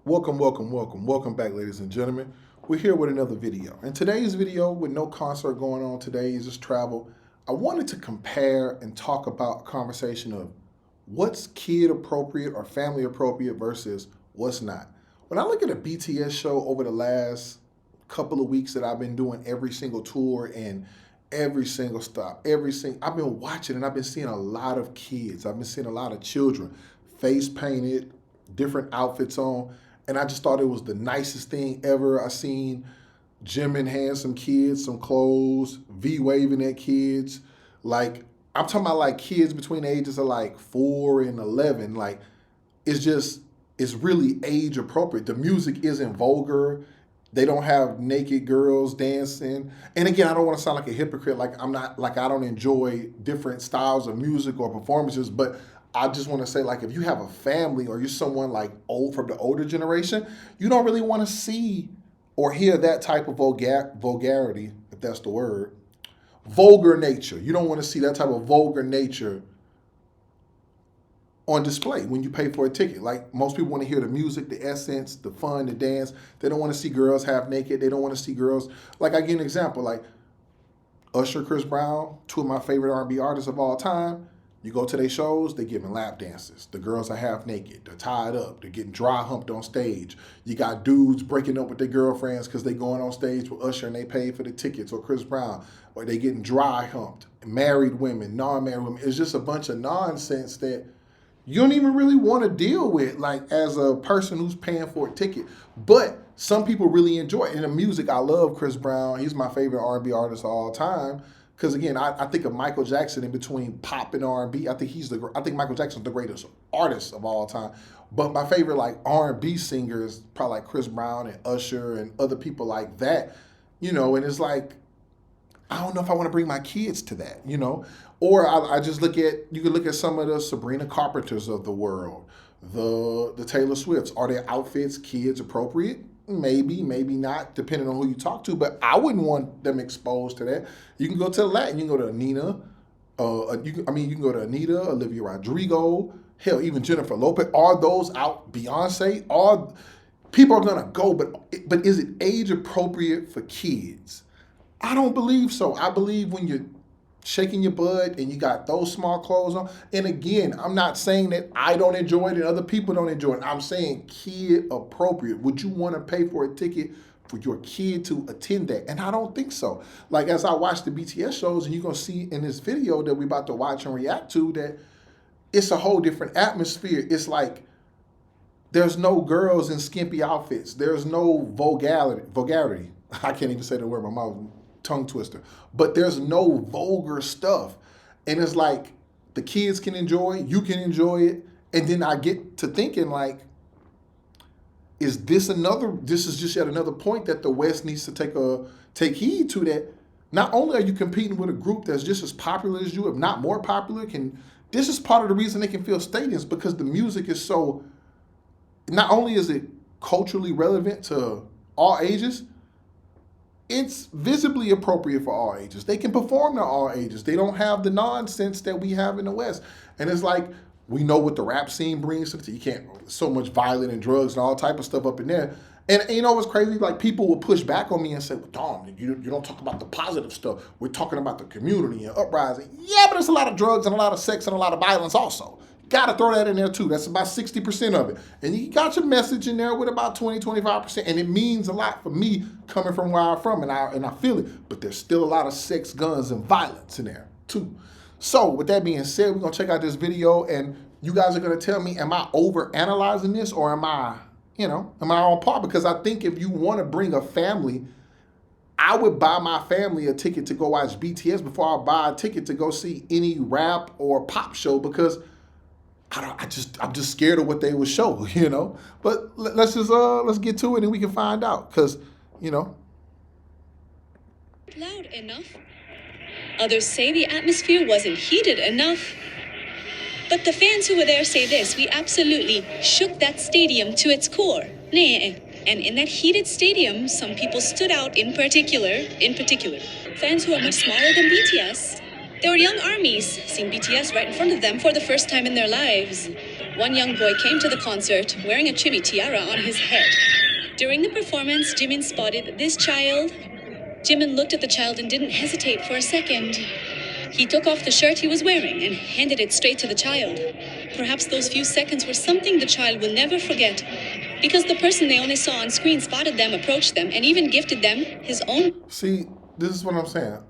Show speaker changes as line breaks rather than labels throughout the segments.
Welcome back, ladies and gentlemen. We're here with another video. In today's video, with no concert going on today, is just travel, I wanted to compare and talk about a conversation of what's kid appropriate or family appropriate versus what's not. When I look at a BTS show over the last couple of weeks that I've been doing every single tour and every single stop, I've been watching and I've been seeing a lot of kids. I've been seeing a lot of children, face painted, different outfits on. And I just thought it was the nicest thing ever. I seen Jimin hand some kids some clothes, V waving at kids. Like, I'm talking about like kids between the ages of like 4 and 11. Like, it's really age appropriate. The music isn't vulgar. They don't have naked girls dancing. And again, I don't want to sound like a hypocrite. Like I don't enjoy different styles of music or performances, but I just want to say, like, if you have a family or you're someone like old from the older generation, you don't really want to see or hear that type of vulgarity, if that's the word, vulgar nature. You don't want to see that type of vulgar nature on display when you pay for a ticket. Like, most people want to hear the music, the essence, the fun, the dance. They don't want to see girls half naked. They don't want to see girls. Like, I give an example, like Usher, Chris Brown, two of my favorite R&B artists of all time. You go to their shows, they're giving lap dances. The girls are half naked. They're tied up. They're getting dry humped on stage. You got dudes breaking up with their girlfriends because they going on stage with Usher and they paid for the tickets, or Chris Brown, or they getting dry humped. Married women, non-married women. It's just a bunch of nonsense that you don't even really want to deal with, like, as a person who's paying for a ticket. But some people really enjoy it. In the music, I love Chris Brown. He's my favorite R&B artist of all time. Because again, I think of Michael Jackson in between pop and R&B. I think Michael Jackson's the greatest artist of all time. But my favorite like R&B singer is probably like Chris Brown and Usher and other people like that. You know, and it's like, I don't know if I want to bring my kids to that, you know. Or I just you can look at some of the Sabrina Carpenters of the world, the Taylor Swifts. Are their outfits kids appropriate? Maybe, maybe not, depending on who you talk to. But I wouldn't want them exposed to that. You can go to Latin. You can go to Nina. You can go to Anita, Olivia Rodrigo. Hell, even Jennifer Lopez. Are those out? Beyonce. All people are gonna go, but is it age appropriate for kids? I don't believe so. I believe when you're shaking your butt and you got those small clothes on. And again, I'm not saying that I don't enjoy it and other people don't enjoy it. I'm saying kid appropriate. Would you want to pay for a ticket for your kid to attend that? And I don't think so. Like, as I watch the BTS shows, and you're going to see in this video that we're about to watch and react to, that it's a whole different atmosphere. It's like there's no girls in skimpy outfits. There's no vulgarity. I can't even say the word, my mouth tongue twister. But there's no vulgar stuff. And it's like the kids can enjoy it, you can enjoy it. And then I get to thinking, like, this is just yet another point that the West needs to take heed to, that not only are you competing with a group that's just as popular as you, if not more popular, this is part of the reason they can fill stadiums, because the music is so, not only is it culturally relevant to all ages, it's visibly appropriate for all ages. They can perform to all ages. They don't have the nonsense that we have in the West. And it's like, we know what the rap scene brings. You can't, so much violence and drugs and all type of stuff up in there. And you know what's crazy? Like, people will push back on me and say, well, Dom, you don't talk about the positive stuff. We're talking about the community and uprising. Yeah, but there's a lot of drugs and a lot of sex and a lot of violence also. Got to throw that in there too. That's about 60% of it. And you got your message in there with about 20, 25%. And it means a lot for me coming from where I'm from, and I feel it. But there's still a lot of sex, guns, and violence in there too. So with that being said, we're going to check out this video, and you guys are going to tell me, am I over analyzing this, or am I on par? Because I think if you want to bring a family, I would buy my family a ticket to go watch BTS before I buy a ticket to go see any rap or pop show, because I'm just scared of what they would show, you know. But let's get to it and we can find out, because, you know.
Loud enough. Others say the atmosphere wasn't heated enough. But the fans who were there say this: we absolutely shook that stadium to its core. And in that heated stadium, some people stood out in particular. Fans who are much smaller than BTS. They were young armies, seeing BTS right in front of them for the first time in their lives. One young boy came to the concert wearing a chibi tiara on his head. During the performance, Jimin spotted this child. Jimin looked at the child and didn't hesitate for a second. He took off the shirt he was wearing and handed it straight to the child. Perhaps those few seconds were something the child will never forget, because the person they only saw on screen spotted them, approached them, and even gifted them his own.
See, this is what I'm saying.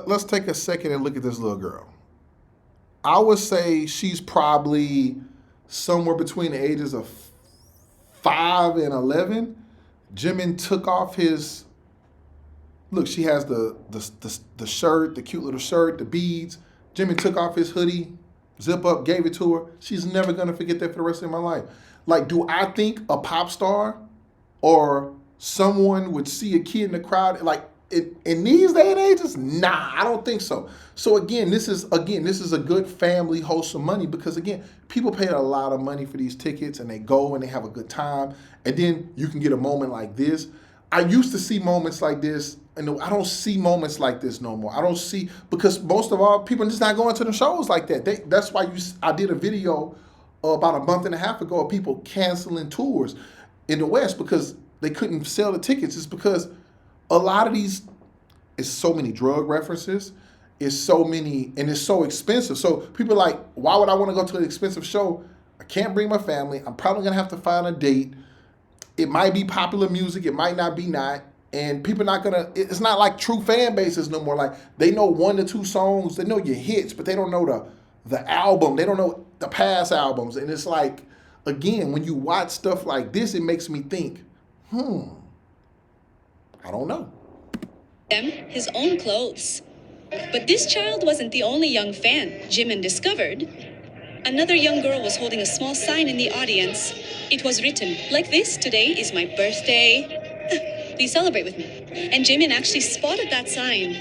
Let's take a second and look at this little girl. I would say she's probably somewhere between the ages of 5 and 11. Jimin took off his, look, she has the shirt, the cute little shirt, the beads. Jimin took off his hoodie, zip up, gave it to her. She's never gonna forget that for the rest of my life. Like, do I think a pop star or someone would see a kid in the crowd like in these day and ages? Nah, I don't think so. So again, this is a good family, wholesome money, because again, people pay a lot of money for these tickets and they go and they have a good time, and then you can get a moment like this. I used to see moments like this, and I don't see moments like this no more. I don't see, because most of all, people are just not going to the shows like that. That's why I did a video about a month and a half ago of people canceling tours in the West because they couldn't sell the tickets. It's because a lot of these, it's so many drug references, it's so many, and it's so expensive. So people are like, why would I want to go to an expensive show? I can't bring my family. I'm probably gonna have to find a date. It might be popular music, it might not be not. And people not gonna, it's not like true fan bases no more. Like, they know 1 to 2 songs, they know your hits, but they don't know the album, they don't know the past albums. And it's like, again, when you watch stuff like this, it makes me think, I don't know.
Them his own clothes. But this child wasn't the only young fan Jimin discovered. Another young girl was holding a small sign in the audience. It was written like this: "Today is my birthday. Please celebrate with me." And Jimin actually spotted that sign.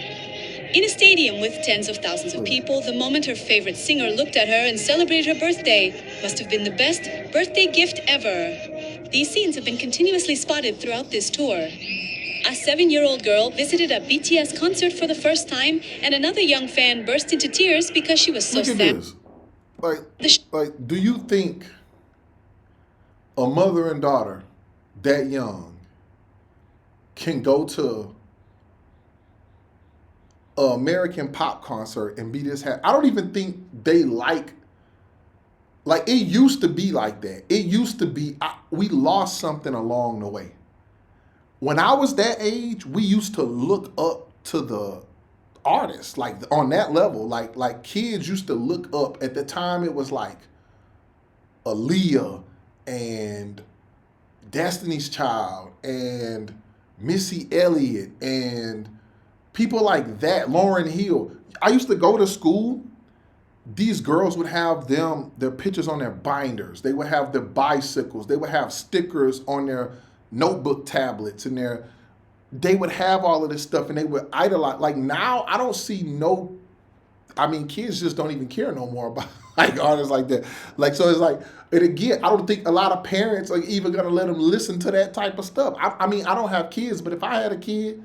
In a stadium with tens of thousands of people, the moment her favorite singer looked at her and celebrated her birthday must have been the best birthday gift ever. These scenes have been continuously spotted throughout this tour. A 7-year-old girl visited a BTS concert for the first time, and another young fan burst into tears because she was so
Look at
sad.
this. Like, do you think a mother and daughter that young can go to an American pop concert and be this happy? I don't even think they like it used to be like that. It used to be, we lost something along the way. When I was that age, we used to look up to the artists, like on that level. Like kids used to look up. At the time, it was like Aaliyah and Destiny's Child and Missy Elliott and people like that, Lauryn Hill. I used to go to school. These girls would have their pictures on their binders. They would have their bicycles. They would have stickers on their notebook tablets, and they would have all of this stuff, and they would idolize. Like, now, I don't see kids just don't even care no more about like artists like that. Like, so it's like, and again, I don't think a lot of parents are even gonna let them listen to that type of stuff. I don't have kids, but if I had a kid,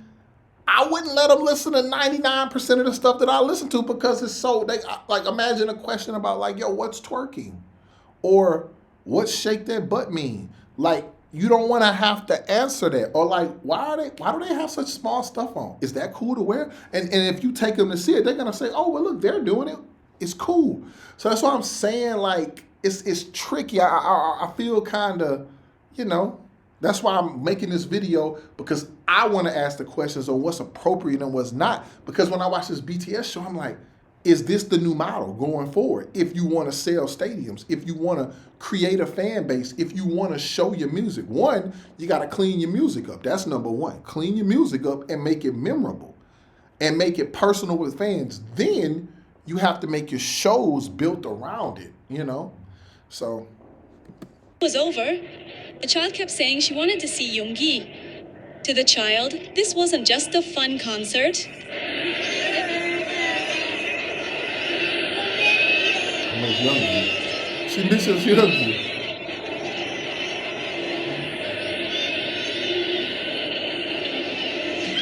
I wouldn't let them listen to 99% of the stuff that I listen to, because it's so, like, imagine a question about like, yo, what's twerking? Or what's shake that butt mean? Like, you don't want to have to answer that. Or like, why do they have such small stuff on? Is that cool to wear? And if you take them to see it, they're going to say, oh, well, look, they're doing it. It's cool. So that's why I'm saying, like, it's tricky. I feel kind of, that's why I'm making this video, because I want to ask the questions on what's appropriate and what's not. Because when I watch this BTS show, I'm like, is this the new model going forward? If you want to sell stadiums, if you want to create a fan base, if you want to show your music, one, you got to clean your music up. That's number one. Clean your music up and make it memorable and make it personal with fans. Then you have to make your shows built around it, So.
It was over. The child kept saying she wanted to see Yoongi. To the child, this wasn't just a fun concert.
She misses Yoongi.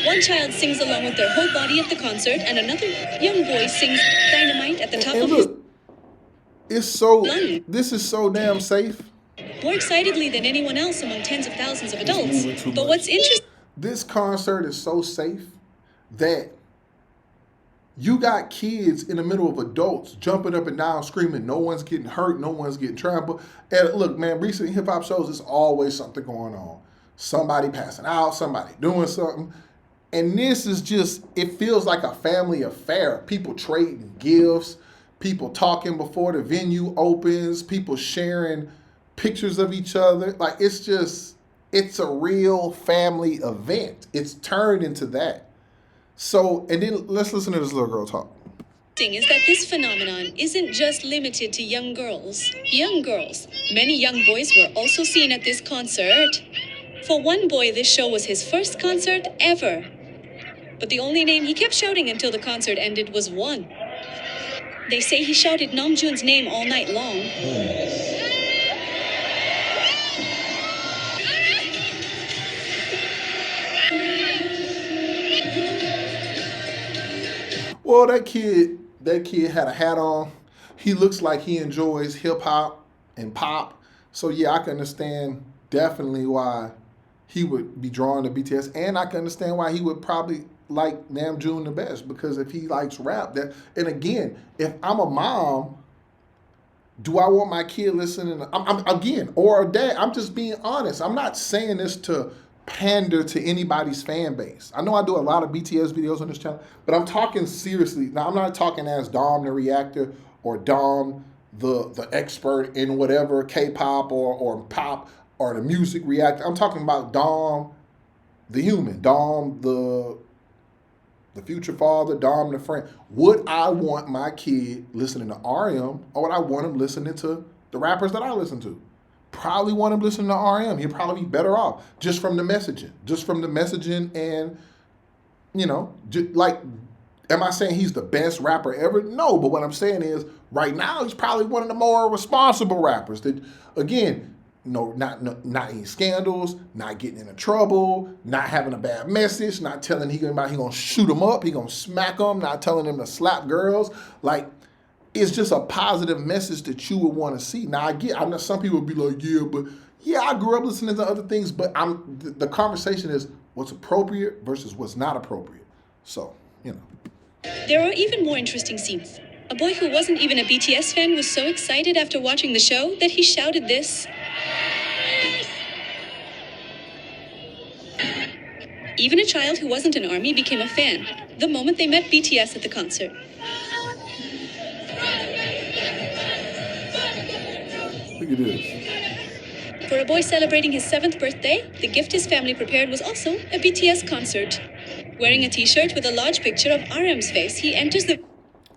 One child sings along with their whole body at the concert, and another young boy sings Dynamite at the top
And
of his...
look, this is so damn safe.
More excitedly than anyone else among tens of thousands of adults. But what's interesting...
This concert is so safe that you got kids in the middle of adults jumping up and down, screaming. No one's getting hurt. No one's getting trampled. And look, man, recent hip-hop shows, there's always something going on. Somebody passing out, somebody doing something. And this is just, it feels like a family affair. People trading gifts, people talking before the venue opens, people sharing pictures of each other. Like, it's a real family event. It's turned into that. So, and then let's listen to this little girl talk.
Is that this phenomenon isn't just limited to young girls. Young girls. Many young boys were also seen at this concert. For one boy, this show was his first concert ever. But the only name he kept shouting until the concert ended was one. They say he shouted Namjoon's name all night long.
Well, that kid had a hat on. He looks like he enjoys hip hop and pop. So yeah, I can understand definitely why he would be drawn to BTS, and I can understand why he would probably like Namjoon the best, because if he likes rap, and again, if I'm a mom, do I want my kid listening? Or a dad? I'm just being honest. I'm not saying this to pander to anybody's fan base. I know I do a lot of BTS videos on this channel, but I'm talking seriously. Now, I'm not talking as Dom the reactor or Dom the expert in whatever K-pop or pop or the music reactor. I'm talking about Dom the human, Dom the future father, Dom the friend. Would I want my kid listening to RM, or would I want him listening to the rappers that I listen to? Probably want him listening to RM. He'd probably be better off just from the messaging, and, you know, like, am I saying he's the best rapper ever? No, but what I'm saying is right now he's probably one of the more responsible rappers that, again, not any scandals, not getting into trouble, not having a bad message, not telling he gonna shoot him up, he gonna smack him, not telling him to slap girls. Like, it's just a positive message that you would want to see. Now, I know some people would be like, yeah, I grew up listening to other things, but the conversation is what's appropriate versus what's not appropriate. So, you know.
There are even more interesting scenes. A boy who wasn't even a BTS fan was so excited after watching the show that he shouted this. Even a child who wasn't an ARMY became a fan the moment they met BTS at the concert.
Look at this.
For a boy celebrating his 7th birthday, the gift his family prepared was also a BTS concert. Wearing a t-shirt with a large picture of RM's face, he enters the...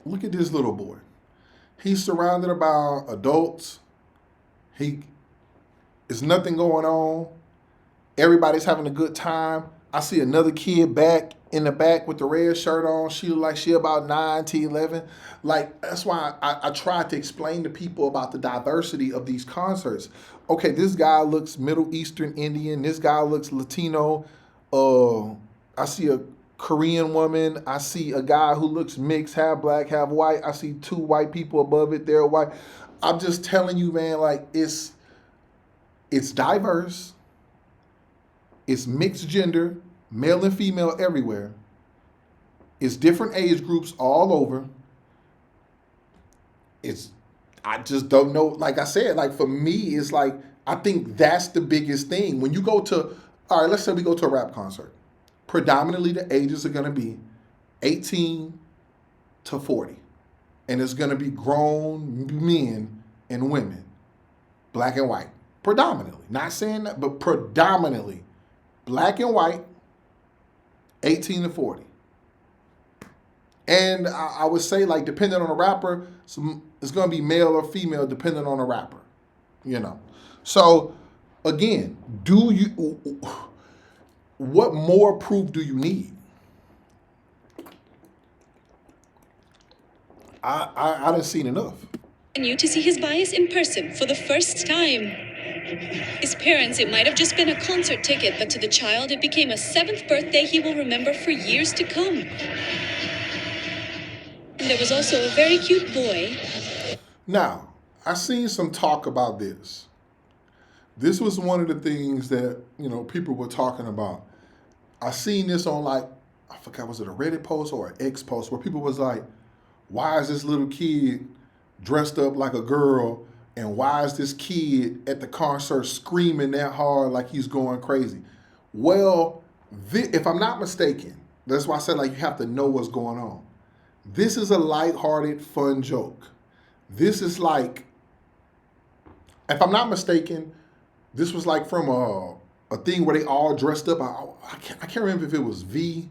Look at this little boy. He's surrounded by adults. There's nothing going on. Everybody's having a good time. I see another kid back in the back with the red shirt on. She look like she about 9 to 11. Like, that's why I tried to explain to people about the diversity of these concerts. Okay, this guy looks Middle Eastern Indian. This guy looks Latino. I see a Korean woman. I see a guy who looks mixed, half black, half white. I see 2 white people above it. They're white. I'm just telling you, man, like, it's diverse. It's mixed gender, male and female everywhere. It's different age groups all over. I just don't know. Like I said, like, for me, it's like, I think that's the biggest thing. When you go to, all right, let's say we go to a rap concert. Predominantly the ages are gonna be 18 to 40. And it's gonna be grown men and women, black and white, predominantly. Not saying that, but predominantly. Black and white, 18 to 40. And I would say, like, depending on the rapper, it's going to be male or female depending on the rapper, you know. So, again, what more proof do you need? I done seen enough.
You to see his bias in person for the first time. His parents, it might have just been a concert ticket, but to the child, it became a 7th birthday he will remember for years to come. And there was also a very cute boy.
Now, I seen some talk about this. This was one of the things that, people were talking about. I seen this on I forgot, was it a Reddit post or an X post where people was like, why is this little kid dressed up like a girl, and why is this kid at the concert screaming that hard like he's going crazy? Well, if I'm not mistaken, that's why I said you have to know what's going on. This is a lighthearted, fun joke. This is if I'm not mistaken, this was from a thing where they all dressed up. I can't remember if it was V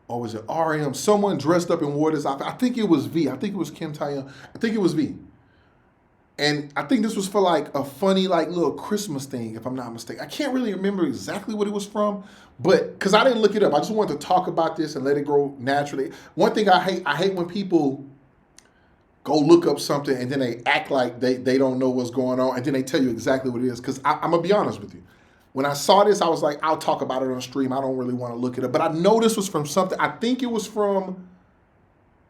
or was it RM. Someone dressed up and wore this outfit. I think it was V. I think it was Kim Tae-yeon. I think it was V. And I think this was for a funny little Christmas thing, if I'm not mistaken. I can't really remember exactly what it was from, but because I didn't look it up. I just wanted to talk about this and let it grow naturally. One thing I hate when people go look up something and then they act like they don't know what's going on and then they tell you exactly what it is. Because I'm going to be honest with you. When I saw this, I was like, I'll talk about it on stream. I don't really want to look it up. But I know this was from something. I think it was from,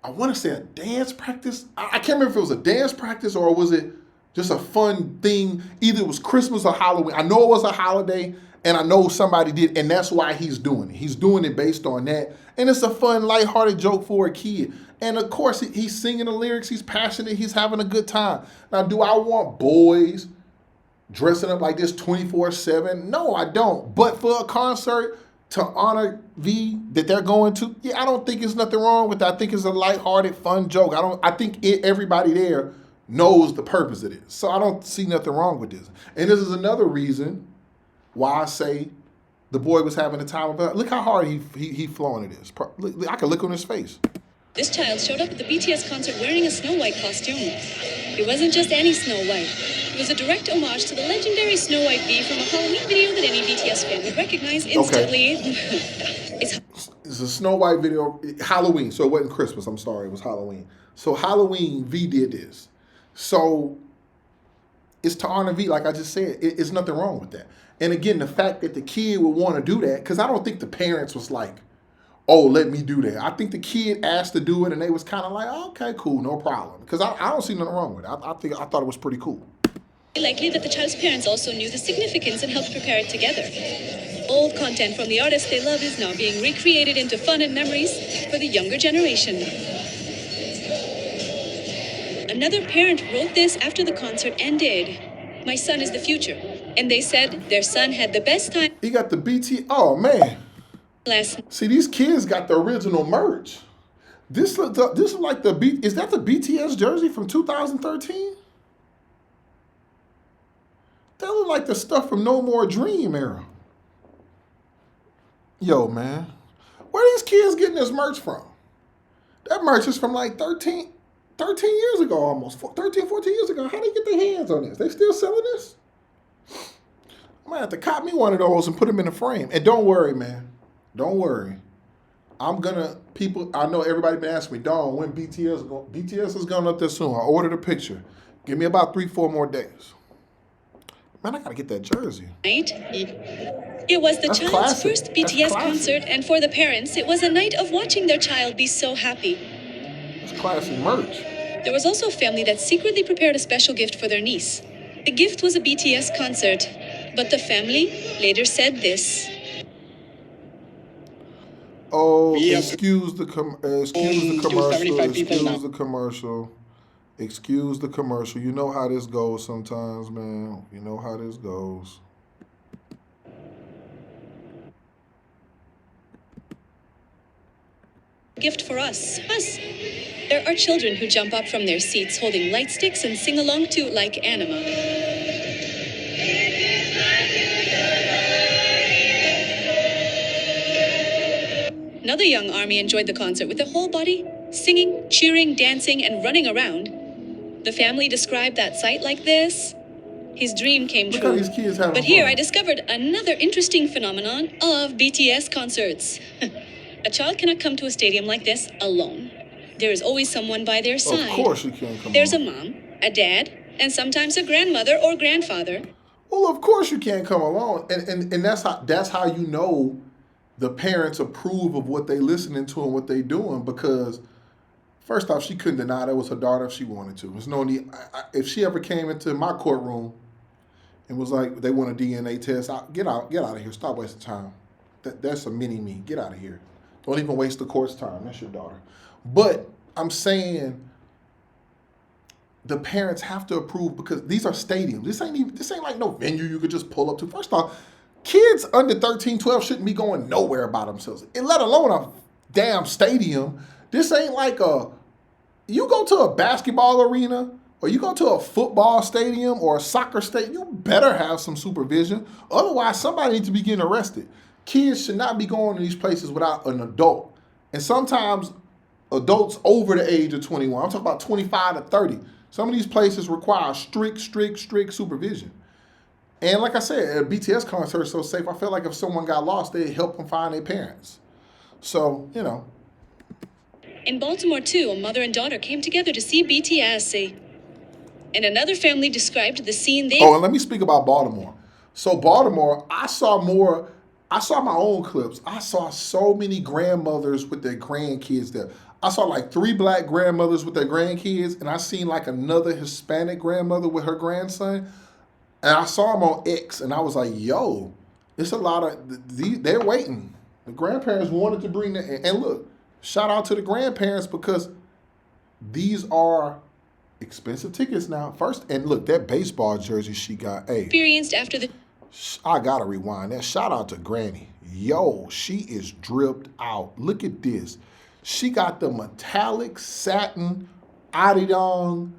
I want to say a dance practice. I can't remember if it was a dance practice or was it just a fun thing. Either it was Christmas or Halloween. I know it was a holiday and I know somebody did, and that's why he's doing it. He's doing it based on that. And it's a fun, lighthearted joke for a kid. And of course, he's singing the lyrics. He's passionate. He's having a good time. Now, do I want boys dressing up like this 24/7? No, I don't. But for a concert to honor V that they're going to, I don't think there's nothing wrong with that. I think it's a lighthearted, fun joke. I think everybody there knows the purpose of this. So I don't see nothing wrong with this. And this is another reason why I say the boy was having a time of it. Look how hard he flowing it is. I can look on his face.
This child showed up at the BTS concert wearing a Snow White costume. It wasn't just any Snow White. It was a direct homage to the legendary Snow White bee from a Halloween video that any BTS fan would recognize instantly. Okay.
It's a Snow White video, Halloween, so it wasn't Christmas. I'm sorry, it was Halloween. So Halloween, V did this. So it's to honor V, like I just said. It's nothing wrong with that. And again, the fact that the kid would want to do that, because I don't think the parents was like, oh, let me do that. I think the kid asked to do it, and they was kind of like, oh, okay, cool, no problem. Because I don't see nothing wrong with it. I thought it was pretty cool.
Likely that the child's parents also knew the significance and helped prepare it together. Old content from the artists they love is now being recreated into fun and memories for the younger generation. Another parent wrote this after the concert ended. My son is the future. And they said their son had the best time.
He got the BT. Oh, man.
Last.
See, these kids got the original merch. This is like is that the BTS jersey from 2013? That look like the stuff from No More Dream era. Yo, man. Where these kids getting this merch from? That merch is from 13 years ago almost. 13, 14 years ago. How they get their hands on this? They still selling this? I'm gonna have to cop me one of those and put them in a frame. And don't worry, man. Don't worry. I know everybody been asking me, Dawn, when BTS is going up there soon. I ordered a picture. Give me about 3-4 more days. Man, I gotta get that jersey.
Right? It was the
That's
child's
classic.
first BTS concert, and for the parents, it was a night of watching their child be so happy.
It's classic merch.
There was also a family that secretly prepared a special gift for their niece. The gift was a BTS concert, but the family later said this.
Oh, excuse the commercial. Excuse the commercial. You know how this goes sometimes, man. You know how this goes.
Gift for us. There are children who jump up from their seats holding light sticks and sing along to Like Anima. Another young ARMY enjoyed the concert with their whole body, singing, cheering, dancing, and running around. The family described that sight like this. His dream came
Look
true.
how these kids having
But here
fun.
I discovered another interesting phenomenon of BTS concerts. A child cannot come to a stadium like this alone. There is always someone by their side.
Of course you can't come
There's
on.
a mom, a dad, and sometimes a grandmother or grandfather.
Well, of course you can't come along. And that's how you know the parents approve of what they listening to and what they doing, because First off, she couldn't deny that was her daughter if she wanted to. There's no need. If she ever came into my courtroom and was like, they want a DNA test, get out of here. Stop wasting time. That's a mini me. Get out of here. Don't even waste the court's time. That's your daughter. But I'm saying the parents have to approve because these are stadiums. This ain't like no venue you could just pull up to. First off, kids under 13, 12 shouldn't be going nowhere by themselves, and let alone a damn stadium. This ain't like you go to a basketball arena or you go to a football stadium or a soccer stadium, you better have some supervision. Otherwise, somebody needs to be getting arrested. Kids should not be going to these places without an adult. And sometimes adults over the age of 21. I'm talking about 25 to 30. Some of these places require strict supervision. And like I said, a BTS concert is so safe, I feel like if someone got lost, they'd help them find their parents. So,
In Baltimore, too, a mother and daughter came together to see BTS. And another family described the scene they...
Oh, and let me speak about Baltimore. So Baltimore, I saw my own clips. I saw so many grandmothers with their grandkids there. I saw like 3 black grandmothers with their grandkids, and I seen like another Hispanic grandmother with her grandson. And I saw them on X, and I was like, yo, it's a lot of, they're waiting. The grandparents wanted to bring that. And look, shout out to the grandparents because these are expensive tickets now. First, and look, that baseball jersey she got, hey.
Experienced after the...
I gotta rewind that. Shout out to Granny. Yo, she is dripped out. Look at this. She got the metallic satin Arirang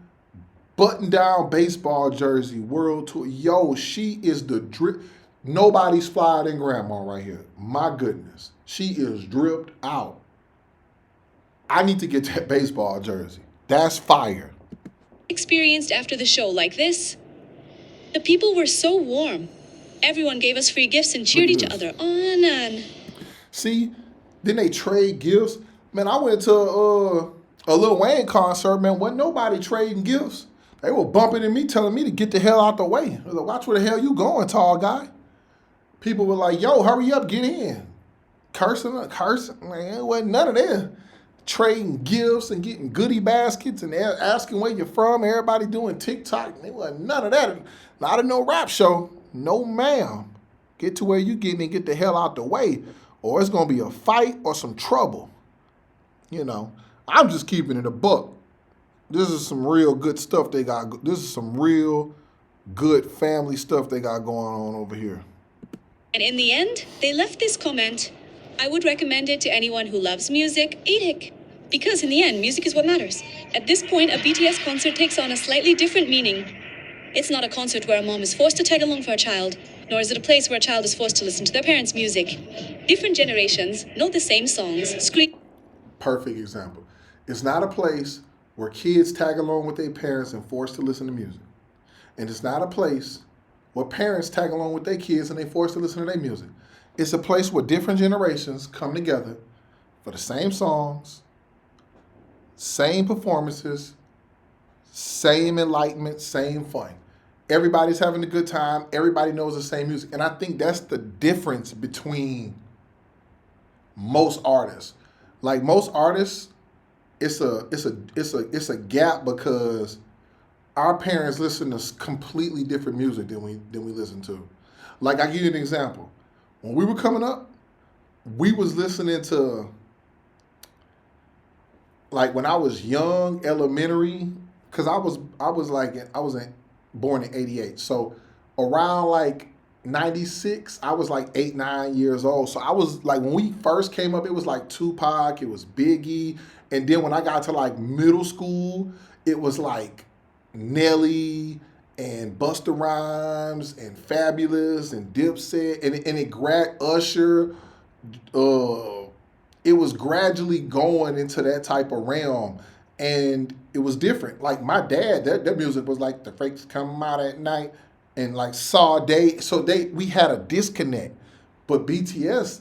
button-down baseball jersey World Tour. Yo, she is the drip. Nobody's flyer than Grandma right here. My goodness. She is dripped out. I need to get that baseball jersey. That's fire.
Experienced after the show like this. The people were so warm. Everyone gave us free gifts and cheered each other on and...
See, then they trade gifts. Man, I went to a Lil Wayne concert, man. Wasn't nobody trading gifts. They were bumping into me, telling me to get the hell out the way. I was like, watch where the hell you going, tall guy. People were like, yo, hurry up, get in. Cursing, man, it wasn't none of that. Trading gifts and getting goodie baskets and asking where you're from. Everybody doing TikTok. It wasn't none of that. Not in no rap show. No, ma'am. Get to where you getting and get the hell out the way, or it's going to be a fight or some trouble. I'm just keeping it a buck. This is some real good stuff they got. This is some real good family stuff they got going on over here.
And in the end, they left this comment. I would recommend it to anyone who loves music, because in the end, music is what matters. At this point, a BTS concert takes on a slightly different meaning. It's not a concert where a mom is forced to tag along for a child, nor is it a place where a child is forced to listen to their parents' music. Different generations know the same songs, scream.
Perfect example. It's not a place where kids tag along with their parents and forced to listen to music. And it's not a place where parents tag along with their kids and they're forced to listen to their music. It's a place where different generations come together for the same songs, same performances, same enlightenment, same fun. Everybody's having a good time. Everybody knows the same music. And I think that's the difference between most artists. Like most artists, it's a gap because our parents listen to completely different music than we listen to. Like I give you an example. When we were coming up, we was listening to, like when I was young, elementary, because I was born in 88. So around like 96, I was like 8, 9 years old. So I was like, when we first came up, it was like Tupac, it was Biggie. And then when I got to like middle school, it was like Nelly and Busta Rhymes and Fabulous and Dipset and it Usher. It was gradually going into that type of realm. And it was different. Like my dad, their music was like The Fakes Come Out at Night and like Saw Day. So we had a disconnect. But BTS,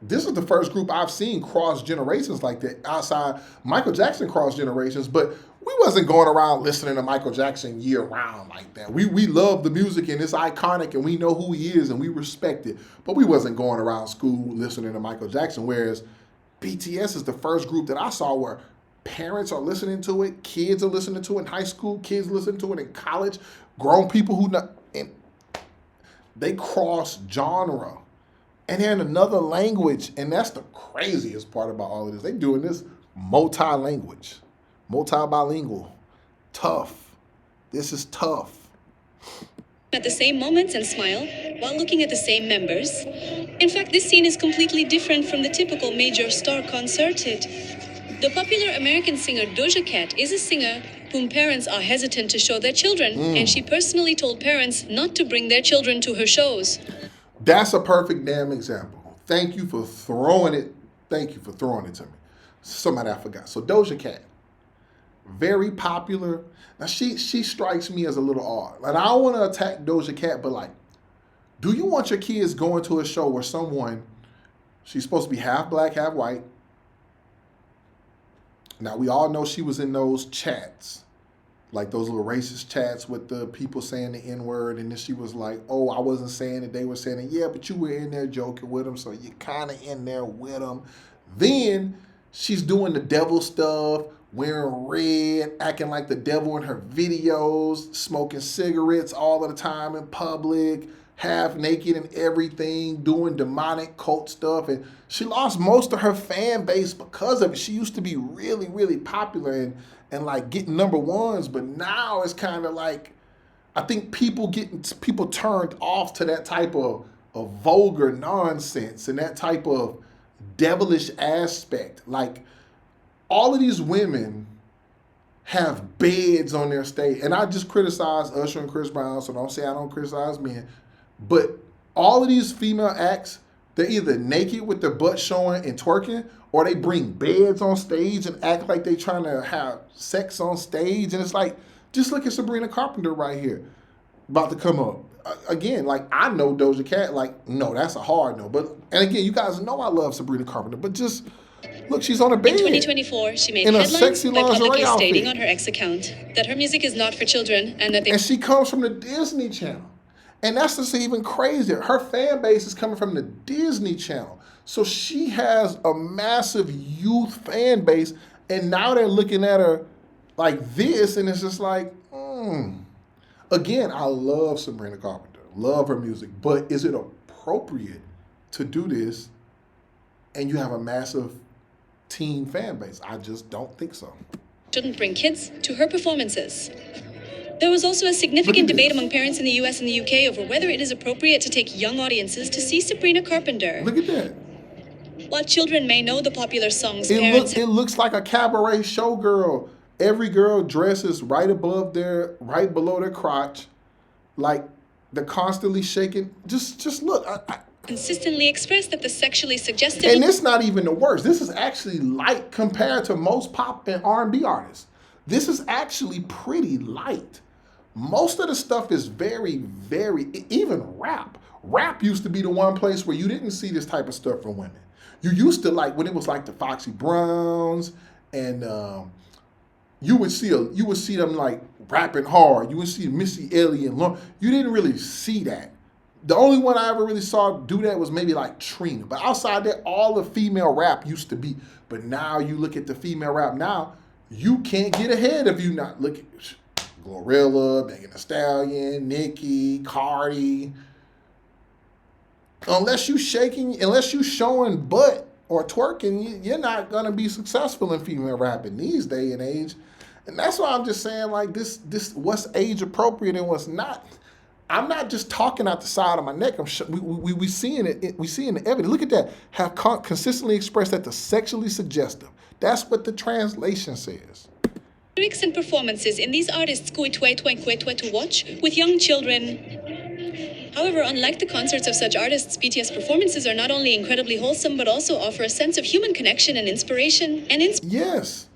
this is the first group I've seen cross generations like that. Outside, Michael Jackson crossed generations, but we wasn't going around listening to Michael Jackson year round like that. We love the music and it's iconic and we know who he is and we respect it. But we wasn't going around school listening to Michael Jackson. Whereas BTS is the first group that I saw where Parents are listening to it. Kids are listening to it in high school. Kids listen to it in college. Grown people who not, and they cross genre. And they're in another language. And that's the craziest part about all of this. They doing this multi-language, multi-bilingual. Tough. This is tough.
At the same moments and smile while looking at the same members. In fact, this scene is completely different from the typical major star concerted. The popular American singer Doja Cat is a singer whom parents are hesitant to show their children, and she personally told parents not to bring their children to her shows.
That's a perfect damn example. Thank you for throwing it. Thank you for throwing it to me. Somebody I forgot. So Doja Cat, very popular. Now she strikes me as a little odd. Like I don't want to attack Doja Cat, but like, do you want your kids going to a show where someone, she's supposed to be half black, half white? Now, we all know she was in those chats, like those little racist chats with the people saying the N-word, and then she was like, oh, I wasn't saying it, they were saying it. Yeah, but you were in there joking with them, so you're kind of in there with them. Then she's doing the devil stuff, wearing red, acting like the devil in her videos, smoking cigarettes all of the time in public, half naked and everything, doing demonic cult stuff. And she lost most of her fan base because of it. She used to be really, really popular and like getting number ones, but now it's kind of like, I think people turned off to that type of vulgar nonsense and that type of devilish aspect. Like all of these women have beds on their stage. And I just criticize Usher and Chris Brown, so don't say I don't criticize men. But all of these female acts, they're either naked with their butt showing and twerking, or they bring beds on stage and act like they trying to have sex on stage. And it's like, just look at Sabrina Carpenter right here, about to come up. Again, like I know Doja Cat, like, no, that's a hard no. But, and again, you guys know I love Sabrina Carpenter, but just look, she's on a bed.
In 2024, she made
in a
headlines
sexy
by publicly
lingerie
stating
outfit.
on her X account that her music is not for children and that they...
And she comes from the Disney Channel. And that's just even crazier. Her fan base is coming from the Disney Channel. So she has a massive youth fan base. And now they're looking at her like this. And it's just like, Again, I love Sabrina Carpenter. Love her music. But is it appropriate to do this and you have a massive teen fan base? I just don't think so.
Shouldn't bring kids to her performances. There was also a significant debate among parents in the US and the UK over whether it is appropriate to take young audiences to see Sabrina Carpenter.
Look at that.
While children may know the popular songs,
It looks like a cabaret showgirl. Every girl dresses right below their crotch, like they're constantly shaking. Just look.
consistently expressed that the sexually suggestive...
And it's not even the worst. This is actually light compared to most pop and R&B artists. This is actually pretty light. Most of the stuff is very, very, even rap. Rap used to be the one place where you didn't see this type of stuff from women. You used to like when it was like the Foxy Browns and you would see them like rapping hard. You would see Missy Elliott and you didn't really see that. The only one I ever really saw do that was maybe like Trina. But outside that, all the female rap used to be. But now you look at the female rap now, you can't get ahead if you not look at Glorilla, Megan Thee Stallion, Nicki, Cardi. Unless you showing butt or twerking, you're not gonna be successful in female rap in these day and age. And that's why I'm just saying like this what's age appropriate and what's not. I'm not just talking out the side of my neck. We seeing it. We seeing the evidence. Look at that. Have consistently expressed that the sexually suggestive. That's what the translation says.
Lyrics and performances in these artists' to watch with young children. However, unlike the concerts of such artists, BTS performances are not only incredibly wholesome, but also offer a sense of human connection and inspiration.
Yes.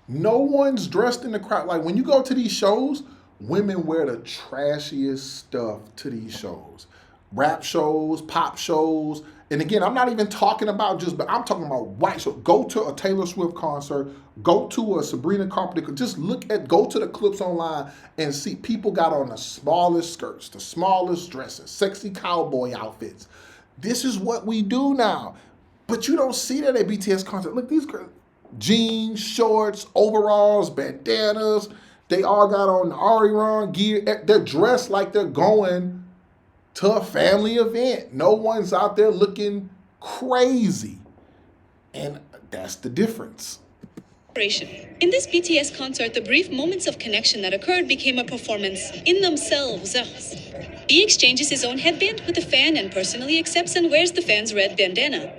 No one's dressed in the crowd. Like when you go to these shows, women wear the trashiest stuff to these shows. Rap shows, pop shows. And again, I'm not even talking about but I'm talking about white shows. Go to a Taylor Swift concert, go to a Sabrina Carpenter, go to the clips online and see people got on the smallest skirts, the smallest dresses, sexy cowboy outfits. This is what we do now. But you don't see that at BTS concert. Look, these girls, jeans, shorts, overalls, bandanas. They all got on ARIRANG gear. They're dressed like they're going to a family event. No one's out there looking crazy. And that's the difference.
In this BTS concert, the brief moments of connection that occurred became a performance in themselves. B exchanges his own headband with the fan and personally accepts and wears the fan's red bandana.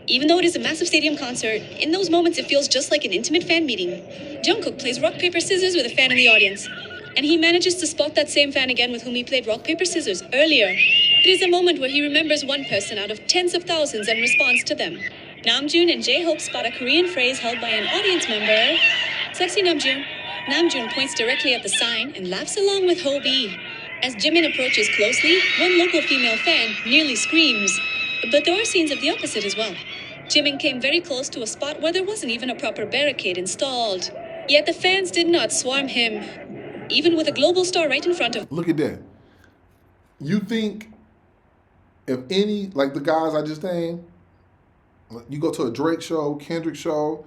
Even though it is a massive stadium concert, in those moments it feels just like an intimate fan meeting. Jungkook plays rock, paper, scissors with a fan in the audience, and he manages to spot that same fan again with whom he played rock, paper, scissors earlier. It is a moment where he remembers one person out of tens of thousands and responds to them. Namjoon and J-Hope spot a Korean phrase held by an audience member. Sexy Namjoon. Namjoon points directly at the sign and laughs along with Hobie. As Jimin approaches closely, one local female fan nearly screams. But there are scenes of the opposite as well. Jimin came very close to a spot where there wasn't even a proper barricade installed. Yet the fans did not swarm him, even with a global star right in front of him.
Look at that. You think if any, like the guys I just named, you go to a Drake show, Kendrick show,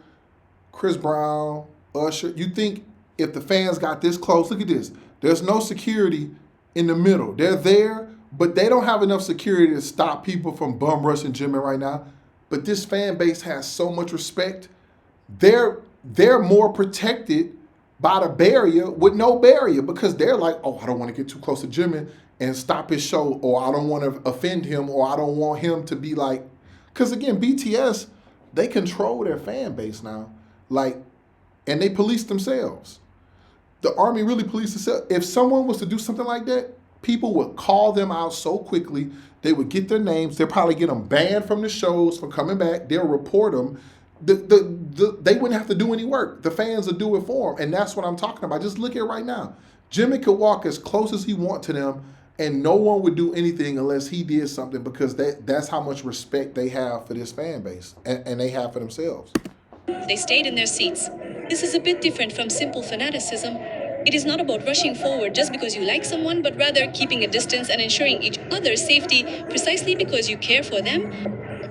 Chris Brown, Usher, you think if the fans got this close, look at this. There's no security in the middle. They're there, but they don't have enough security to stop people from bum rushing Jimin right now. But this fan base has so much respect. They're more protected by the barrier with no barrier because they're like, oh, I don't want to get too close to Jimin and stop his show, or I don't want to offend him, or I don't want him to be like, because again, BTS, they control their fan base now, like, and they police themselves. The army really police itself. If someone was to do something like that, people would call them out so quickly. They would get their names. They'll probably get them banned from the shows from coming back. They'll report them. They wouldn't have to do any work. The fans would do it for them. And that's what I'm talking about. Just look at it right now. Jimmy could walk as close as he wants to them, and no one would do anything unless he did something, because that's how much respect they have for this fan base, and they have for themselves.
They stayed in their seats. This is a bit different from simple fanaticism. It is not about rushing forward just because you like someone, but rather keeping a distance and ensuring each other's safety precisely because you care for them.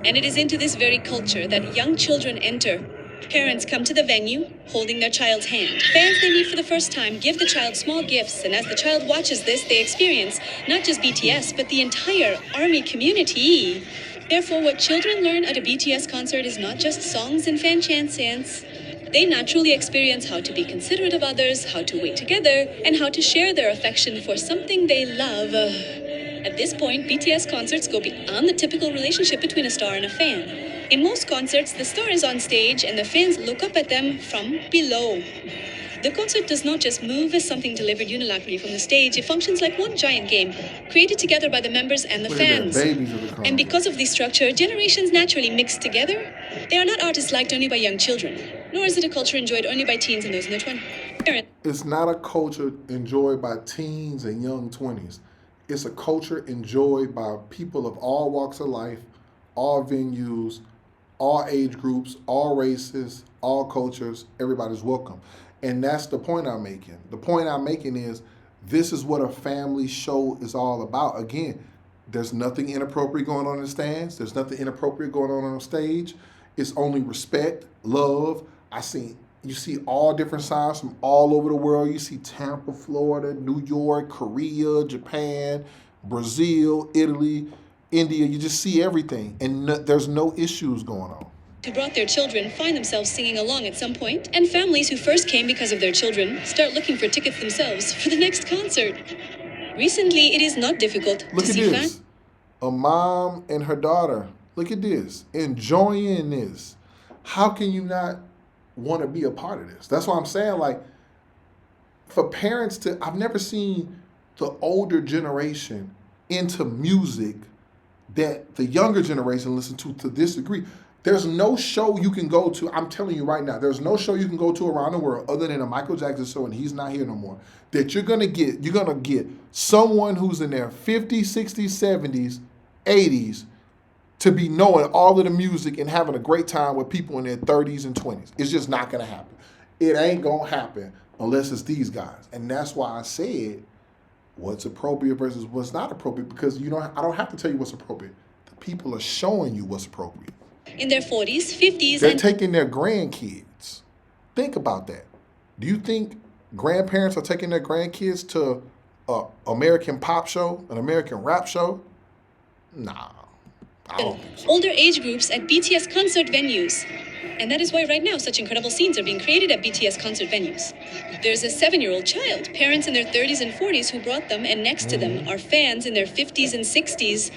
And it is into this very culture that young children enter. Parents come to the venue, holding their child's hand. Fans they meet for the first time give the child small gifts, and as the child watches this, they experience not just BTS, but the entire ARMY community. Therefore, what children learn at a BTS concert is not just songs and fan chants. They naturally experience how to be considerate of others, how to wait together, and how to share their affection for something they love. At this point, BTS concerts go beyond the typical relationship between a star and a fan. In most concerts, the star is on stage and the fans look up at them from below. The concert does not just move as something delivered unilaterally from the stage. It functions like one giant game, created together by the members and the fans. And because of this structure, generations naturally mix together. They are not artists liked only by young children, nor is it a culture enjoyed only by teens and those in their 20s.
It's not a culture enjoyed by teens and young 20s. It's a culture enjoyed by people of all walks of life, all venues, all age groups, all races, all cultures. Everybody's welcome. And that's the point I'm making. The point I'm making is this is what a family show is all about. Again, there's nothing inappropriate going on in the stands. There's nothing inappropriate going on stage. It's only respect, love. You see all different signs from all over the world. You see Tampa, Florida, New York, Korea, Japan, Brazil, Italy, India. You just see everything. And there's no issues going on.
Who brought their children find themselves singing along at some point, and families who first came because of their children start looking for tickets themselves for the next concert. Recently, it is not difficult to see
this. A mom and her daughter, look at this, enjoying this. How can you not want to be a part of this? That's what I'm saying. Like, for parents I've never seen the older generation into music that the younger generation listen to this degree. There's no show you can go to, I'm telling you right now, there's no show you can go to around the world other than a Michael Jackson show, and he's not here no more, that you're gonna get someone who's in their 50s, 60s, 70s, 80s to be knowing all of the music and having a great time with people in their 30s and 20s. It's just not gonna happen. It ain't gonna happen unless it's these guys. And that's why I said what's appropriate versus what's not appropriate, because I don't have to tell you what's appropriate. The people are showing you what's appropriate.
In their 40s, 50s,
they're taking their grandkids. Think about that. Do you think grandparents are taking their grandkids to an American pop show, an American rap show? Nah, I don't think so.
Older age groups at BTS concert venues. And that is why right now such incredible scenes are being created at BTS concert venues. There's a 7-year-old child, parents in their 30s and 40s who brought them, and next to them are fans in their 50s and 60s.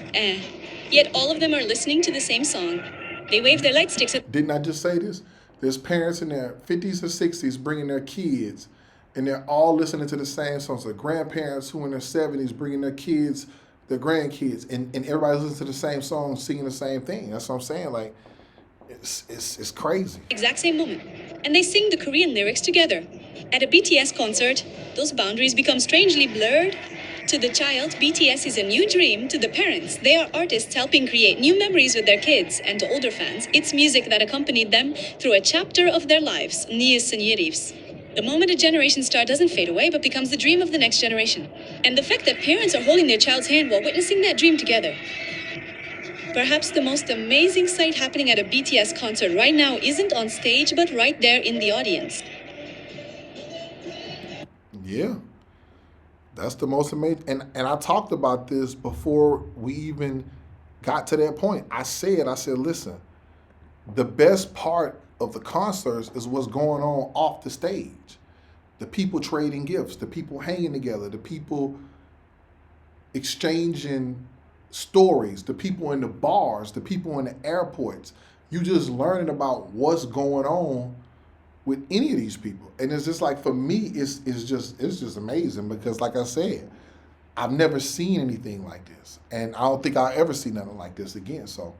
Yet all of them are listening to the same song. They wave their light sticks at...
Didn't I just say this? There's parents in their 50s or 60s bringing their kids, and they're all listening to the same songs. So grandparents who in their 70s bringing their kids, their grandkids, and everybody's listening to the same song, singing the same thing. That's what I'm saying. Like, it's crazy.
Exact same moment. And they sing the Korean lyrics together. At a BTS concert, those boundaries become strangely blurred. To the child, BTS is a new dream. To the parents, they are artists helping create new memories with their kids. And to older fans, it's music that accompanied them through a chapter of their lives. The moment a generation star doesn't fade away but becomes the dream of the next generation. And the fact that parents are holding their child's hand while witnessing that dream together. Perhaps the most amazing sight happening at a BTS concert right now isn't on stage but right there in the audience.
Yeah. That's the most amazing. And I talked about this before we even got to that point. I said, listen, the best part of the concerts is what's going on off the stage. The people trading gifts, the people hanging together, the people exchanging stories, the people in the bars, the people in the airports. You just learning about what's going on with any of these people. And it's just like, for me, it's just amazing because, like I said, I've never seen anything like this. And I don't think I'll ever see nothing like this again. So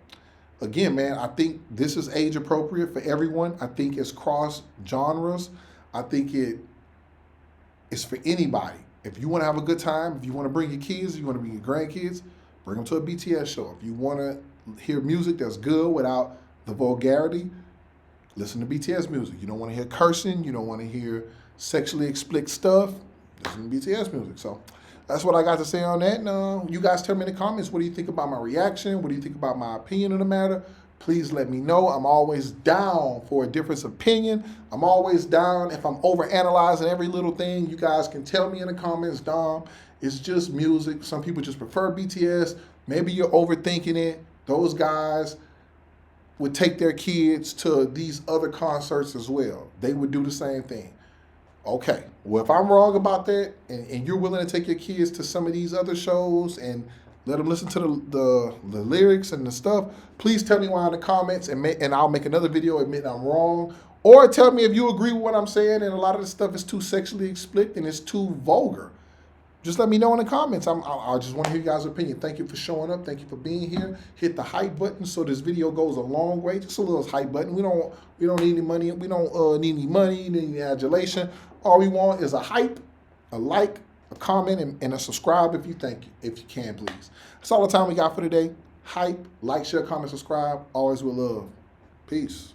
again, man, I think this is age appropriate for everyone. I think it's cross genres. I think it's for anybody. If you want to have a good time, if you want to bring your kids, if you want to bring your grandkids, bring them to a BTS show. If you want to hear music that's good without the vulgarity, listen to BTS music. You don't want to hear cursing. You don't want to hear sexually explicit stuff. Listen to BTS music. So that's what I got to say on that. And you guys tell me in the comments, what do you think about my reaction? What do you think about my opinion on the matter? Please let me know. I'm always down for a different opinion. I'm always down if I'm overanalyzing every little thing. You guys can tell me in the comments, Dom, it's just music. Some people just prefer BTS. Maybe you're overthinking it. Those guys would take their kids to these other concerts as well. They would do the same thing. Okay, well, if I'm wrong about that and you're willing to take your kids to some of these other shows and let them listen to the lyrics and the stuff, please tell me why in the comments and I'll make another video admitting I'm wrong. Or tell me if you agree with what I'm saying and a lot of the stuff is too sexually explicit and it's too vulgar. Just let me know in the comments. I just want to hear you guys' opinion. Thank you for showing up. Thank you for being here. Hit the hype button so this video goes a long way. Just a little hype button. We don't need any money. We don't need any money, need any adulation. All we want is a hype, a like, a comment, and a subscribe if you can, please. That's all the time we got for today. Hype, like, share, comment, subscribe. Always with love. Peace.